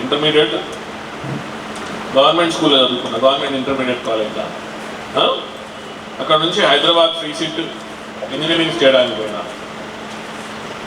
Intermediate government స్కూల్లో చదువుకున్నా, government intermediate కాలేజ్లో. అక్కడ నుంచి హైదరాబాద్ ఫ్రీ సీట్ ఇంజనీరింగ్ చేయడానికి పోయినా.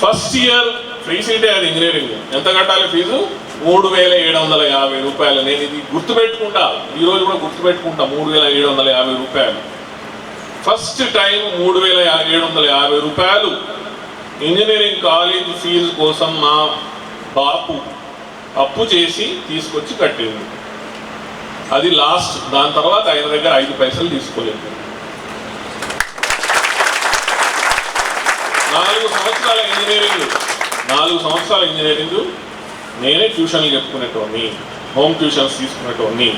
ఫస్ట్ ఇయర్ ఫ్రీ సీటే అది ఇంజనీరింగ్. ఎంత కట్టాలి ఫీజు? 3750 రూపాయలు. నేను ఇది గుర్తుపెట్టుకుంటా, ఈరోజు కూడా గుర్తుపెట్టుకుంటా. 3750 రూపాయలు. ఫస్ట్ టైం 3750 రూపాయలు ఇంజనీరింగ్ కాలేజ్ ఫీజు కోసం మా బాపు అప్పు చేసి తీసుకొచ్చి కట్టింది. అది లాస్ట్. దాని తర్వాత ఆయన దగ్గర 5 పైసలు తీసుకోలేదు. 4 సంవత్సరాల ఇంజనీరింగ్ నేనే ట్యూషన్లు చెప్పుకునేటోని, హోమ్ ట్యూషన్స్ తీసుకునేటోని.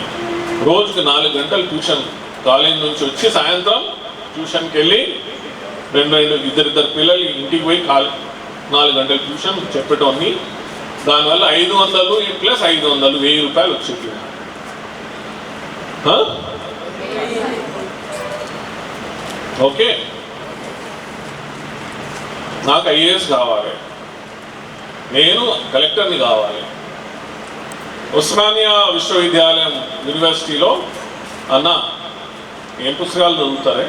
రోజుకి 4 గంటలు ట్యూషన్, కాలేజ్ నుంచి వచ్చి సాయంత్రం ట్యూషన్కి వెళ్ళి ఇద్దరిద్దరు పిల్లలు ఇంటికి పోయి 4 గంటలు ట్యూషన్ చెప్పేటోని. దానివల్ల 500 ప్లస్ 500 1000 రూపాయలు వచ్చేది. ఓకే, నాకు ఐఏఎస్ కావాలి, నేను కలెక్టర్ని కావాలి. ఉస్మానియా విశ్వవిద్యాలయం యూనివర్సిటీలో అన్న ఏం పుస్తకాలు చదువుతారే,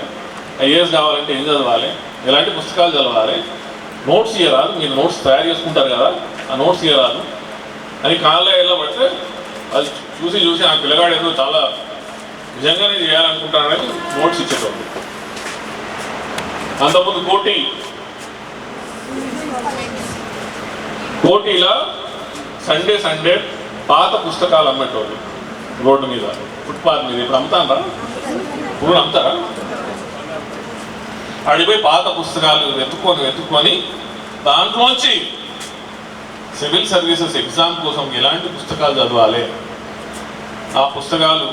ఐఏఎస్ కావాలంటే ఏం చదవాలి, ఎలాంటి పుస్తకాలు చదవాలి, నోట్స్ ఇయ్యరాదు, మీరు నోట్స్ తయారు చేసుకుంటారు కదా, ఆ నోట్స్ ఇయ్యరాదు అని కాళ్ళ ఎలా పడితే అది చూసి ఆ పిల్లగాడు ఏదో చాలా నిజంగానే చేయాలనుకుంటానని నోట్స్ ఇచ్చేటోళ్ళు. అంతకుముందు కోటిలా సండే పాత పుస్తకాలు అమ్మేటోళ్ళు రోడ్డు మీద, ఫుట్పాత్ మీద. ఇప్పుడు అమ్ముతారా? ఇప్పుడు అమ్ముతారా? అడిపోయి పాత పుస్తకాలు వెతుక్కొని దాంట్లోంచి సివిల్ సర్వీసెస్ ఎగ్జామ్ కోసం ఎలాంటి పుస్తకాలు చదవాలి, ఆ పుస్తకాలు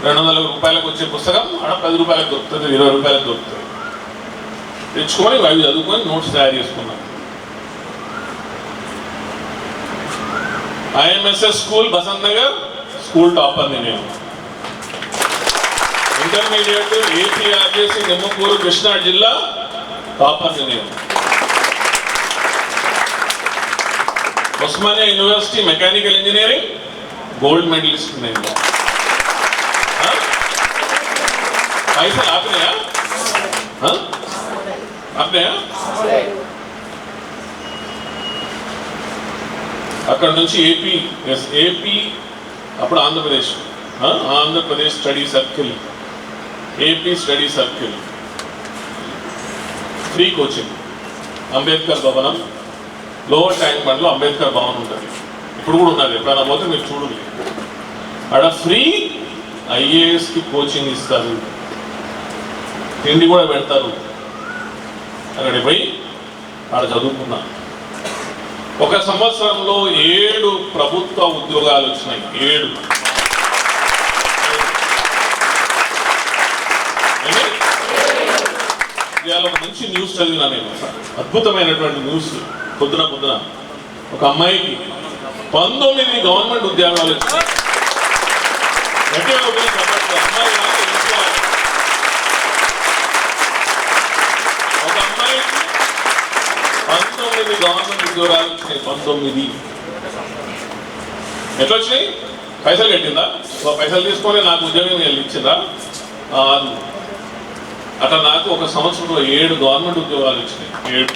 200 రూపాయలకు వచ్చే పుస్తకం అక్కడ 10 రూపాయలకు దొరుకుతుంది, 20 రూపాయలకు దొరుకుతుంది. తెచ్చుకొని అవి చదువుకొని నోట్స్ తయారు చేసుకున్నాం. ఐఎంఎస్ఎస్ స్కూల్ బసంత్ నగర్ స్కూల్ టాపర్ని నేను. ఇంటర్మీడియట్ ఏపీఆర్జేసి నిమ్మకూరు కృష్ణా జిల్లా టాపర్ని నేను. Osmania university mechanical engineering gold medallist నేను. పైసలు ఆపినాయా? అక్కడ నుంచి ఏపీ అప్పుడు Andhra Pradesh study circle, AP study circle free coaching. Ambedkar భవనం, లోవర్ ట్యాంక్ బండ్లో అంబేద్కర్ భవనం ఉంటుంది, ఇప్పుడు కూడా ఉన్నది. ఎప్పుడైనా పోతే మీరు చూడండి. అక్కడ ఫ్రీ ఐఏఎస్కి కోచింగ్ ఇస్తారు, తిండి కూడా పెడతారు. అక్కడికి పోయి ఆడ చదువుకున్నా. 1 సంవత్సరంలో 7 ప్రభుత్వ ఉద్యోగాలు వచ్చినాయి. 7 ఇవాళ మంచి న్యూస్ చదివినా నేను, అద్భుతమైనటువంటి న్యూస్. పొద్దున ఒక అమ్మాయికి 19 గవర్నమెంట్ ఉద్యోగాలు వచ్చినాయి. అమ్మాయి ఒక అమ్మాయికి 19 గవర్నమెంట్ ఉద్యోగాలు వచ్చినాయి. 19 ఎట్లా వచ్చినాయి? పైసలు కట్టిందా? పైసలు తీసుకొని నాకు ఉద్యోగం ఇచ్చిందా? అట్లా నాకు 1 సంవత్సరంలో 7 గవర్నమెంట్ ఉద్యోగాలు వచ్చినాయి. 7.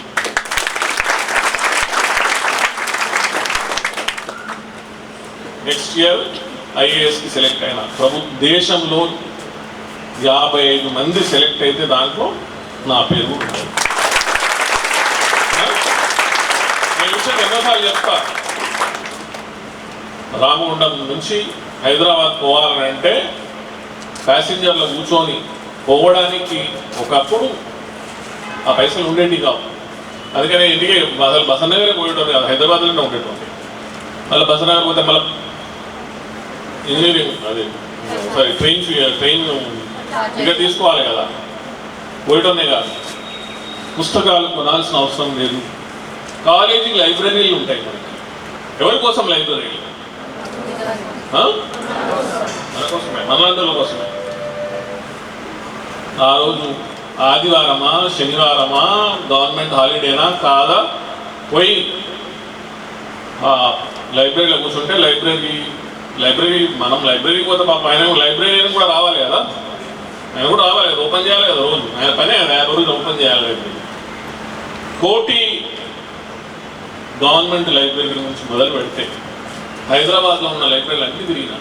నెక్స్ట్ ఇయర్ ఐఏఎస్కి సెలెక్ట్ అయినా. దేశంలో 55 మంది సెలెక్ట్ అయితే దాంట్లో నా పేరు ఉంటుంది. నేను విషయం ఎన్నోసార్లు చెప్తా. రామగుండం నుంచి హైదరాబాద్ పోవాలని అంటే ప్యాసింజర్లు కూర్చొని పోవడానికి ఒకప్పుడు ఆ పైసలు ఉండేవి కావు. అందుకని ఇంటికి అసలు బసంత్ నగరే పోయేటోని కాదు, హైదరాబాద్లోనే ఉండేటోని. మళ్ళీ బసంత్ నగర్ పోతే మళ్ళీ ఇంజనీరింగ్ ట్రైన్ ఇక తీసుకోవాలి కదా, పోయటమే కాదు. పుస్తకాలు కొనాల్సిన అవసరం లేదు. కాలేజీ లైబ్రరీలు ఉంటాయి మనకి. ఎవరి కోసం లైబ్రరీలు? మన కోసమే, మనలందరి కోసమే. ఆ రోజు ఆదివారమా గవర్నమెంట్ హాలిడేనా కాదా పోయి లైబ్రరీలో కూర్చుంటే లైబ్రరీ మనం లైబ్రరీకి పోతే పాప ఆయన లైబ్రరీని కూడా రావాలి కదా, ఆయన కూడా రావాలి కదా, ఓపెన్ చేయాలి కదా రోజు, ఆయన పనే కదా రోజు ఓపెన్ చేయాలి లైబ్రరీ. కోటి గవర్నమెంట్ లైబ్రరీ నుంచి మొదలు పెడితే హైదరాబాద్లో ఉన్న లైబ్రరీలు అన్నీ తిరిగినా.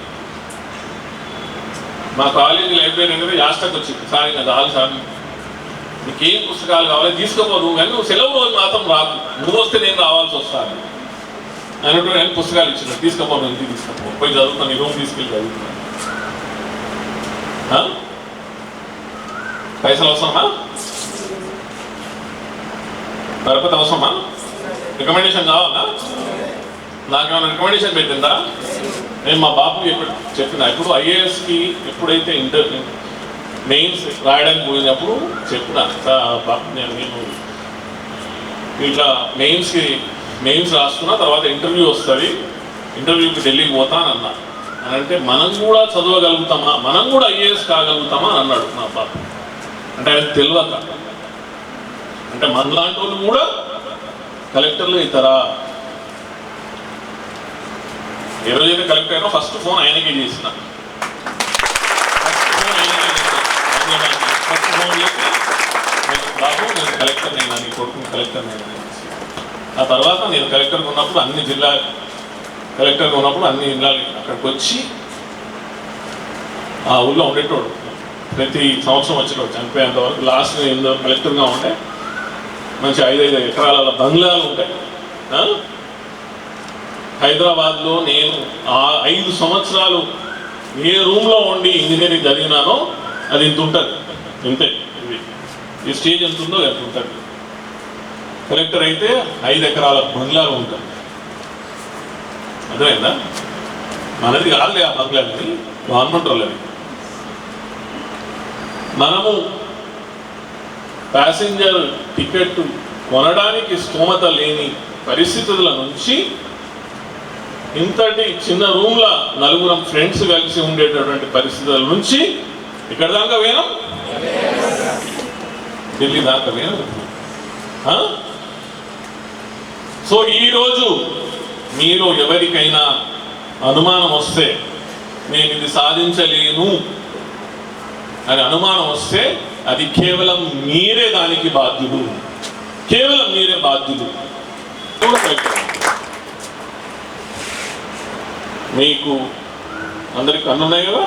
మా కాలేజీ లైబ్రరీ అనేది యాస్టకు వచ్చింది, సార్ ఇంకా చాలు సార్, నీకేం పుస్తకాలు కావాలి తీసుకోపోదు, కానీ నువ్వు సెలవు రోజు మాత్రం రాకు, నువ్వు వస్తే నేను రావాల్సి వస్తాను అన్నట్టు నేను పుస్తకాలు ఇచ్చిన, తీసుకోపోను ఇంటికి తీసుకోపో, పోయి చదువుతాను, నీ రూమ్ తీసుకెళ్ళి చదువుతున్నాను. పైసలు అవసరమా, పరపతి అవసరమా, రికమెండేషన్ కావాలా, నాకేమైనా రికమెండేషన్ పెట్టిందా? నేను మా బాబుకి చెప్పిన, ఇప్పుడు ఐఏఎస్కి ఎప్పుడైతే మెయిన్స్ రాయడానికి పోయినప్పుడు చెప్పిన, బాబు నేను ఇట్లా మెయిన్స్ రాస్తున్నా, తర్వాత ఇంటర్వ్యూ వస్తుంది, ఇంటర్వ్యూకి ఢిల్లీకి పోతానన్నా అని అంటే, మనం కూడా చదవగలుగుతామా, మనం కూడా ఐఏఎస్ కాగలుగుతామా అని అన్నాడు మా బాబు. అంటే ఆయన తెలియక, అంటే మనలాంటి వాళ్ళు కూడా కలెక్టర్లు అవుతారా? ఏ రోజైతే కలెక్టర్ అయినా ఫస్ట్ ఫోన్ ఆయనకే చేసిన, ఫస్ట్ ఫోన్ చేసి బాబు నేను కలెక్టర్ అయినా, నీ కొడుకుని కలెక్టర్ అయినా. ఆ తర్వాత నేను కలెక్టర్గా ఉన్నప్పుడు అన్ని జిల్లాలు అక్కడికి వచ్చి ఆ ఊళ్ళో ఉండేటోడు, ప్రతి సంవత్సరం వచ్చేటోడు చనిపోయేంత వరకు. లాస్ట్ నేను కలెక్టర్గా ఉంటే మంచి 5 ఎకరాల బంగ్లాలు ఉంటాయి. హైదరాబాద్లో నేను 5 సంవత్సరాలు ఏ రూమ్లో ఉండి ఇంజనీరింగ్ చదివినానో అది ఇంత ఉంటుంది, ఇంతే, ఈ స్టేజ్ ఎంత ఉందో ఎంత ఉంటుంది. కలెక్టర్ అయితే 5 ఎకరాల బంగ్లాలు ఉంటుంది. అర్థమైందా? మనది కాదులే ఆ బంగ్లాలని, గవర్నమెంట్ వాళ్ళది. మనము ప్యాసింజర్ టికెట్ కొనడానికి స్తోమత లేని పరిస్థితుల నుంచి ఇంతటి చిన్న రూమ్ల 4 ఫ్రెండ్స్ కలిసి ఉండేటటువంటి పరిస్థితుల నుంచి ఇక్కడ దాకా పోయినాం, ఢిల్లీ దాకా పోయినాం. సో ఈరోజు మీరు ఎవరికైనా అనుమానం వస్తే, నేను ఇది సాధించలేను అని అనుమానం వస్తే, అది కేవలం మీరే దానికి బాధ్యులు, కేవలం మీరే బాధ్యులు. మీకు అందరికి కన్ను ఉన్నాయి కదా,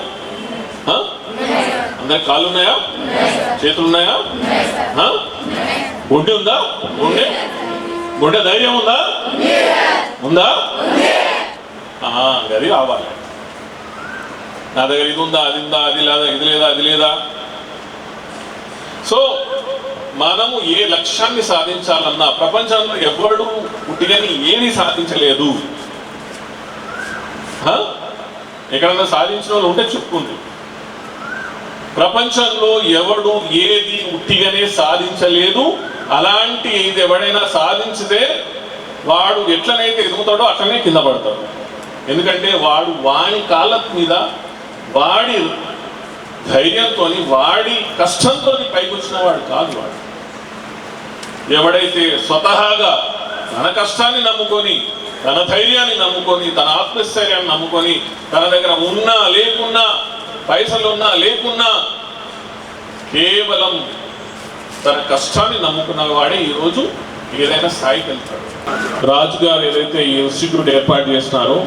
అందరికి కాళ్ళు ఉన్నాయా, చేతులు ఉన్నాయా, గుండె ఉందా, గుండె ధైర్యం ఉందా, అది రావాలి. నా దగ్గర ఇది ఉందా, అది ఉందా, అది లేదా, ఇది లేదా, అది లేదా. సో మనము ఏ లక్ష్యాన్ని సాధించాలన్నా, ప్రపంచంలో ఎవరు పుట్టినని ఏది సాధించలేదు. ఎక్కడన్నా సాధించిన వాళ్ళు ఉంటే చెప్పుకుంది. ప్రపంచంలో ఎవడు ఏది ఉట్టిగానే సాధించలేదు. అలాంటి ఇది ఎవడైనా సాధించితే వాడు ఎట్లనైతే ఎదుగుతాడో అట్లనే కింద పడతాడు. ఎందుకంటే వాడి కాళ్ళ మీద వాడి ధైర్యంతో, వాడి కష్టంతో పైకి వచ్చిన వాడు కాదు. వాడు ఎవడైతే స్వతహాగా తన కష్టాన్ని నమ్ముకొని, తన ధైర్యాన్ని నమ్ముకొని, తన ఆత్మస్థైర్యాన్ని నమ్ముకొని, తన దగ్గర ఉన్నా లేకున్నా, పైసలున్నా లేకున్నా, కేవలం తన కష్టాన్ని నమ్ముకున్న వాడే ఈరోజు ఏదైనా స్థాయికి వెళ్తాడు. రాజు గారు ఏదైతే ఈ ఇన్స్టిట్యూట్ ఏర్పాటు చేస్తున్నారో,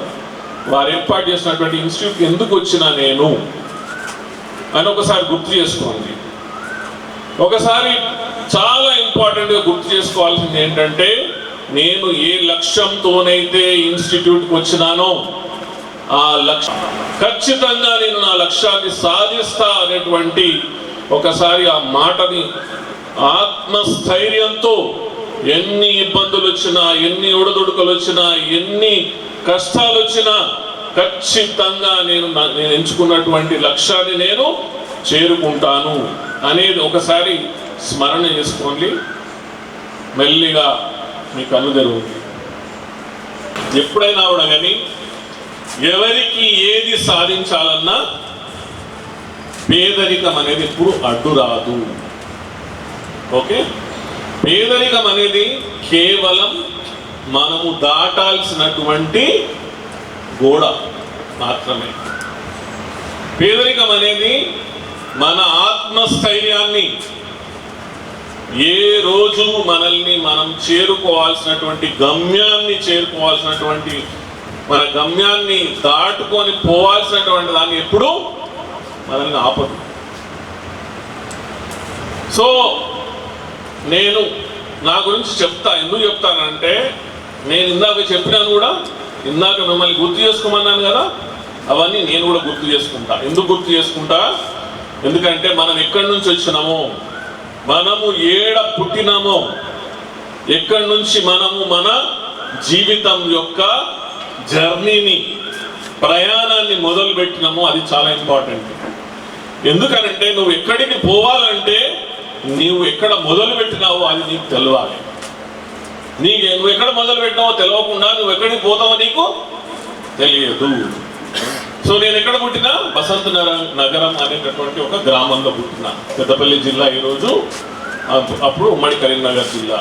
వారు ఏర్పాటు చేసినటువంటి ఇన్స్టిట్యూట్ ఎందుకు వచ్చినా నేను అని ఒకసారి గుర్తు చేసుకోండి. ఒకసారి చాలా ఇంపార్టెంట్గా గుర్తు చేసుకోవాల్సింది ఏంటంటే, నేను ఏ లక్ష్యంతోనైతే ఇన్స్టిట్యూట్కి వచ్చినానో ఆ లక్ష్యం ఖచ్చితంగా నేను నా లక్ష్యాన్ని సాధిస్తా అనేటువంటి ఒకసారి ఆ మాటని ఆత్మస్థైర్యంతో, ఎన్ని ఇబ్బందులు వచ్చినా, ఎన్ని ఒడిదుడుకులు వచ్చినా, ఎన్ని కష్టాలు వచ్చినా ఖచ్చితంగా నేను ఎంచుకున్నటువంటి లక్ష్యాన్ని నేను చేరుకుంటాను అనేది ఒకసారి స్మరణ చేసుకోండి. మెల్లిగా మీ కన్ను తెరువుంది. ఎప్పుడైనా కూడా కానీ ఎవరికి ఏది సాధించాలన్నా పేదరికం అనేది ఎప్పుడు అడ్డు రాదు. ఓకే, పేదరికం అనేది కేవలం మనము దాటాల్సినటువంటి గోడ మాత్రమే. పేదరికం అనేది మన ఆత్మస్థైర్యాన్ని, ఏ రోజు మనల్ని మనం చేరుకోవాల్సినటువంటి గమ్యాన్ని చేరుకోవాల్సినటువంటి మన గమ్యాన్ని దాటుకొని పోవాల్సినటువంటి దాన్ని ఎప్పుడూ మనల్ని ఆపదు. సో నేను నా గురించి చెప్తా. ఎందుకు చెప్తానంటే, నేను ఇందాక చెప్పినాను కూడా, ఇందాక మిమ్మల్ని గుర్తు చేసుకోమన్నాను కదా, అవన్నీ నేను కూడా గుర్తు చేసుకుంటా. ఎందుకు గుర్తు చేసుకుంటా? ఎందుకంటే మనం ఎక్కడి నుంచి వచ్చినామో, మనము ఏడ పుట్టినామో, ఎక్కడి నుంచి మనము మన జీవితం యొక్క జర్నీని, ప్రయాణాన్ని మొదలు పెట్టినామో అది చాలా ఇంపార్టెంట్. ఎందుకనంటే నువ్వు ఎక్కడికి పోవాలంటే నీవు ఎక్కడ మొదలు పెట్టినావో అది నీకు తెలవాలి. నువ్వు ఎక్కడ మొదలు పెట్టినావో తెలియకుండా నువ్వు ఎక్కడికి పోతావో నీకు తెలియదు. సో నేను ఎక్కడ పుట్టినా? బసంత నగరం అనేటటువంటి ఒక గ్రామంలో పుట్టినా, పెద్దపల్లి జిల్లా. ఈరోజు అప్పుడు ఉమ్మడి కరీంనగర్ జిల్లా.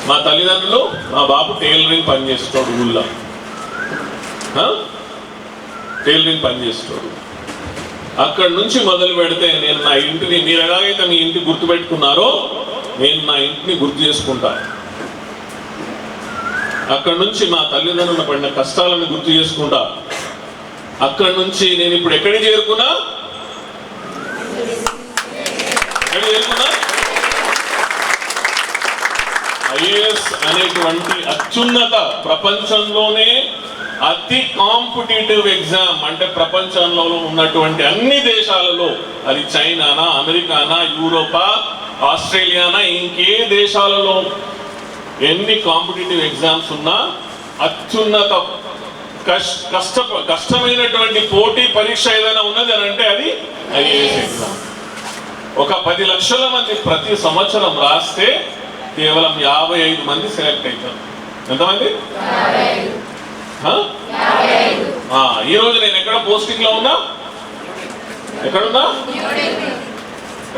మా తల్లిదండ్రులు, మా బాబు టైలరింగ్ పని చేస్తాడు, ఊళ్ళో టైలరింగ్ పని చేస్తాడు. అక్కడి నుంచి మొదలు పెడితే నేను నా ఇంటిని, మీరు ఎలాగైతే మీ ఇంటిని గుర్తుపెట్టుకున్నారో నేను నా ఇంటిని గుర్తు చేసుకుంటా. అక్కడి నుంచి మా తల్లిదండ్రులు పడిన కష్టాలను గుర్తు చేసుకుంటా. అక్కడి నుంచి నేను ఇప్పుడు ఎక్కడికి చేరుకున్నా? ఐఏఎస్ అనేటువంటి అత్యున్నత, ప్రపంచంలోనే అతి కాంపిటేటివ్ ఎగ్జామ్. అంటే ప్రపంచంలో ఉన్నటువంటి అన్ని దేశాలలో, అది చైనానా, అమెరికానా, యూరోపా, ఆస్ట్రేలియానా, ఇంకే దేశాలలో ఎన్ని కాంపిటేటివ్ ఎగ్జామ్స్ ఉన్నా అత్యున్నత కష్టమైనటువంటి పోటీ పరీక్ష ఏదైనా ఉన్నది అని అంటే అది ఐఏఎస్ ఎగ్జామ్. ఒక 10 లక్షల మంది ప్రతి సంవత్సరం రాస్తే కేవలం 55 మంది సెలెక్ట్ అవుతారు. ఎంతమంది? ఈరోజు నేను ఎక్కడ పోస్టింగ్ లో ఉన్నా? ఎక్కడున్నా?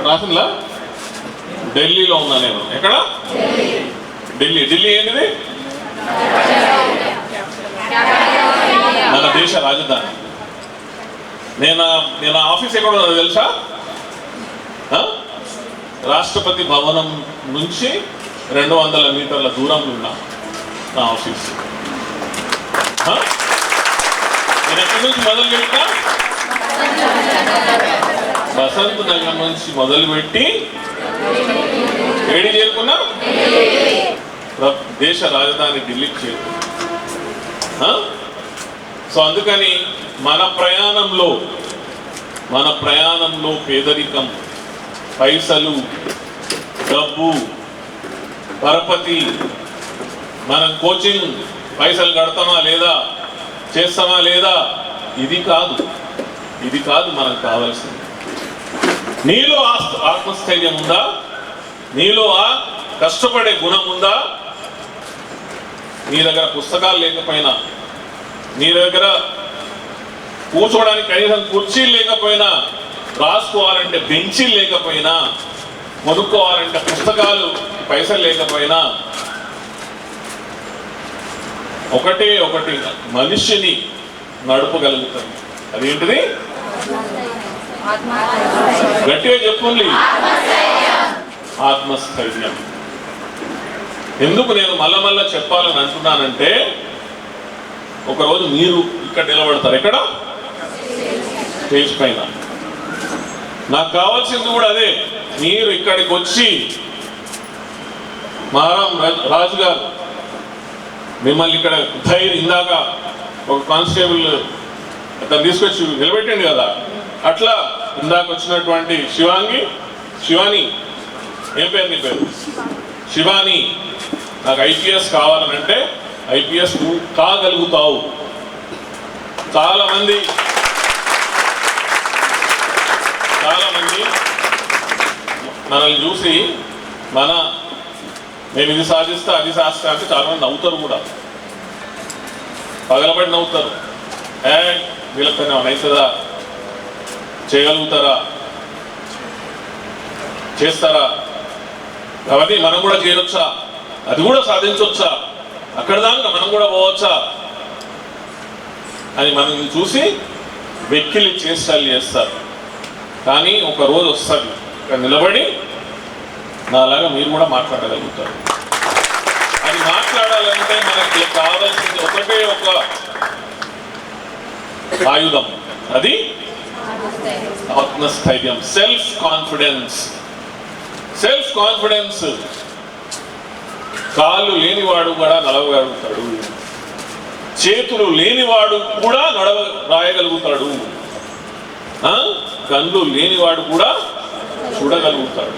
రాసిందా? ఢిల్లీలో ఉన్నా నేను. ఎక్కడ? ఢిల్లీ. ఢిల్లీ ఏంటిది? మన దేశ రాజధాని. నేను ఆఫీస్ ఎక్కడ ఉన్నదో తెలుసా? రాష్ట్రపతి భవనం నుంచి 200 మీటర్ల దూరంలో ఉన్నా నా ఆఫీస్. నేను ఎక్కడి నుంచి మొదలు పెట్టినా? బసంత్ నగర్ నుంచి మొదలుపెట్టి ఏడి చేరుకున్నా? దేశ రాజధాని ఢిల్లీకి చేరుకున్నా. సో అందుకని మన ప్రయాణంలో పేదరికం, పైసలు, డబ్బు, పరపతి, మనం కోచింగ్ పైసలు కడతామా లేదా, చేస్తామా లేదా, ఇది కాదు మనకు కావాల్సింది. నీలో ఆత్మస్థైర్యం ఉందా? నీలో ఆ కష్టపడే గుణం ఉందా? నీ దగ్గర పుస్తకాలు లేకపోయినా, నీ దగ్గర కూర్చోవడానికి కనీసం కుర్చీలు లేకపోయినా, రాసుకోవాలంటే బెంచీలు లేకపోయినా, కొనుక్కోవాలంటే పుస్తకాలు పైసలు లేకపోయినా, ఒకటి మనిషిని నడపగలుగుతుంది. అదేంటిది? గట్టిగా చెప్పుంది, ఆత్మస్థైర్యం. ఎందుకు నేను మళ్ళా చెప్పాలని అంటున్నానంటే, ఒకరోజు మీరు ఇక్కడ నిలబడతారు. ఎక్కడ? స్టేజ్ పైన. నాకు కావాల్సింది కూడా అదే. మీరు ఇక్కడికి వచ్చి మహారాం రాజు గారు మిమ్మల్ని ఇక్కడ ఇందాక ఒక కానిస్టేబుల్ అతను తీసుకొచ్చి నిలబెట్టండి కదా, అట్లా ఇందాక వచ్చినటువంటి శివాని, ఏం పేరు నీ పేరు? శివాని, నాకు ఐపీఎస్ కావాలనంటే ఐపీఎస్ నువ్వు కాగలుగుతావు. చాలా మంది మనల్ని చూసి నేను ఇది సాధిస్తా అది సాధిస్తా అంటే చాలా మంది నవ్వుతారు కూడా, పగలబడి నవ్వుతారు. వీళ్ళకి అవుతుందా, చేయగలుగుతారా, చేస్తారా, అవన్నీ మనం కూడా చేయొచ్చా, అది కూడా సాధించవచ్చా, అక్కడ దాకా మనం కూడా పోవచ్చా, అని మనల్ని చూసి వెక్కిలి చేష్టాలు చేస్తారు. కానీ ఒక రోజు వస్తుంది ఇక్కడ నిలబడి నాలాగా మీరు కూడా మాట్లాడగలుగుతారు. అది మాట్లాడాలంటే మనకి కావాల్సింది ఒకటే ఒక ఆయుధం, అది ఆత్మస్థైర్యం, సెల్ఫ్ కాన్ఫిడెన్స్. Self confidence. కాళ్ళు లేనివాడు కూడా నడవగలుగుతాడు, చేతులు లేనివాడు కూడా రాయగలుగుతాడు, కళ్ళు లేనివాడు కూడా చూడగలుగుతాడు.